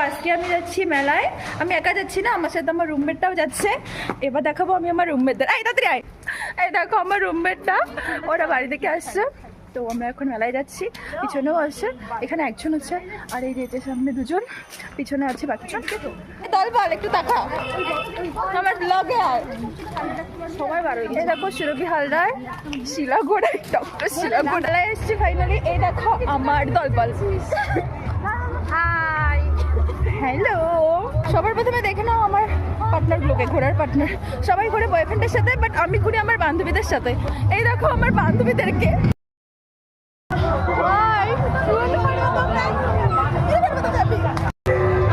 আজকে আমি যাচ্ছি মেলায়। আমি একা যাচ্ছি না, আমার সাথে আমার রুমমেটটাও যাচ্ছে। এবার দেখাবো আমি আমার রুমমেটদের। এই তাড়াতাড়ি আয়, এই দেখো আমার রুমমেটটা, ওরা বাড়ি থেকে আসছে। তো আমরা এখন মেলায় যাচ্ছি, পিছনেও আছে, এখানে একজন আছে, আর এই যে সামনে দুজন, পিছনে আছে বাচ্চা। দল বল একটু তাকা আমার ব্লগে। আর সবাই বার হয়ে গেছে। দেখো সুরভি হালদার, শিলা গোড়াই, ডক্টর শিলা গোড়ায় এসছি ফাইনালি। এই দেখো আমার দলবল। Hi, hello. সবার প্রথমে দেখে নাও আমার পার্টনারগুলোকে, ঘোরার পার্টনার। সবাই ঘুরে বয়ফ্রেন্ডের সাথে, বাট আমি ঘুরি আমার বান্ধবীদের সাথে। এই দেখো আমার বান্ধবীদেরকে।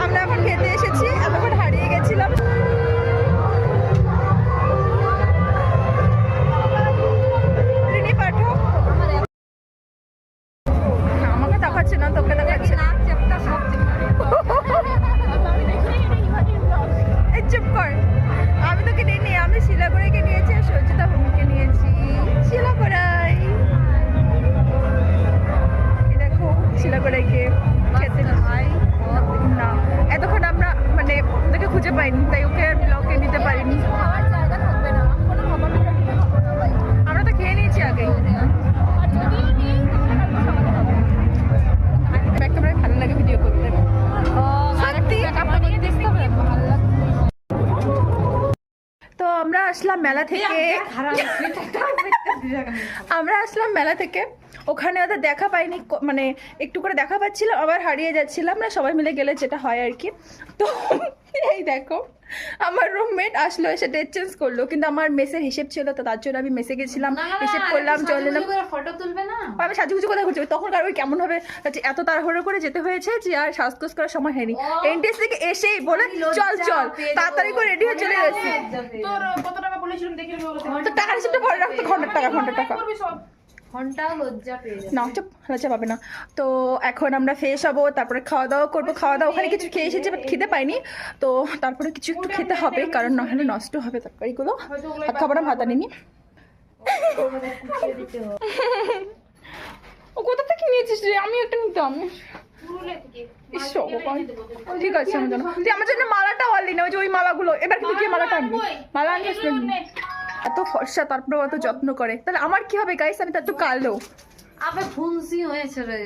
আমরা এখন খেতে এসেছি, এতক্ষণ হারিয়ে গেছিলাম। আমাকে তাকাচ্ছে না, তোকে তাকাচ্ছে। চুপ কর, আমি তোকে নিইনি, আমি শিলাগড়াইকে নিয়েছি আর সঞ্চিতা ভূমিকে নিয়েছি। শিলাগড়াই, দেখো শিলাগড়াইকে খেতে না। এতক্ষণ আমরা মানে ওদেরকে খুঁজে পাইনি, তাই ওকে ব্লগে নিতে পারিনি। আমরা তো খেয়ে নিয়েছি আগেই। ক্যামেরায় ভালো লাগে ভিডিও করতে। তো আমরা আসলাম মেলা থেকে, ওখানে ওদের দেখা পাইনি, মানে একটু করে দেখা পাচ্ছিলাম, আবার হারিয়ে যাচ্ছিলাম। আমরা সবাই মিলে গেলে যেটা হয় আর কি। তো এই দেখো আমার রুমমেট আসলো, এসে ড্রেস চেঞ্জ করলো, কিন্তু আমার মেসের হিসেব ছিল, তো তার জন্য আমি মেসে গেছিলাম, হিসেব করলাম, চলে এলাম। ফটো তুলবে না, আমি সাজুগুজু কোথায় করছি তখন, কারণ কেমন হবে, এত তাড়াহুড়ো করে যেতে হয়েছে যে আর সাজগোজ করার সময় হয়নি। এনটিএস থেকে এসেই বলে চল চল, তাড়াতাড়ি করে রেডি হয়ে চলে গেছি। তোর কত টাকা বলেছিলাম দেখে তো টাকার হিসেবটা ভরে রাখতো, ঘন্টার টাকা ঘন্টা লজ্জা পেয়ে না, চুপ, লজ্জা পাবে না। তো এখন আমরা ফ্রেশ হবো, তারপরে খাওয়া দাওয়া করবো। খাওয়া দাওয়া ওখানে কিছু খেয়ে এসেছি, বাট খেতে পাইনি। তো তারপরে কিছু একটু খেতে হবে, কারণ নাহলে নষ্ট হবে তরকারিগুলো। ভাত খাবো না, ভাত আনিনি। ও কোথা থেকে নিয়েছিস রে? আমি একটা নিতাম। ঠিক আছে, আমার জন্য তুই আমার জন্য মালাটা আনলি না, ওই যে ওই মালাগুলো। এবার কিন্তু কি মালাটা আনবি? মালা আনিস এত ফর্সা, তারপরে অত যত্ন করে, তাহলে আমার কি হবে গাইস? আমি তো এত কালো। আবার ফুনসি হয়েছে রে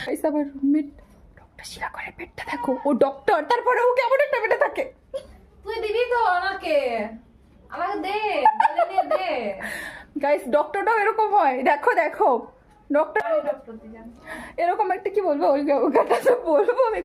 গাইস, আমার রুমমেট ডক্টর শিলা করে, পেটটা দেখো, ও ডক্টর, তারপরে ও কেমন একটা পেটে থাকে। তুই দিবি তো আমাকে, আমাকে দে, দে। গাইস ডক্টরটাও এরকম হয়, দেখো দেখো ডক্টর ডক্টর এরকম একটা, কি বলবো, ওই কথা বলবো আমি।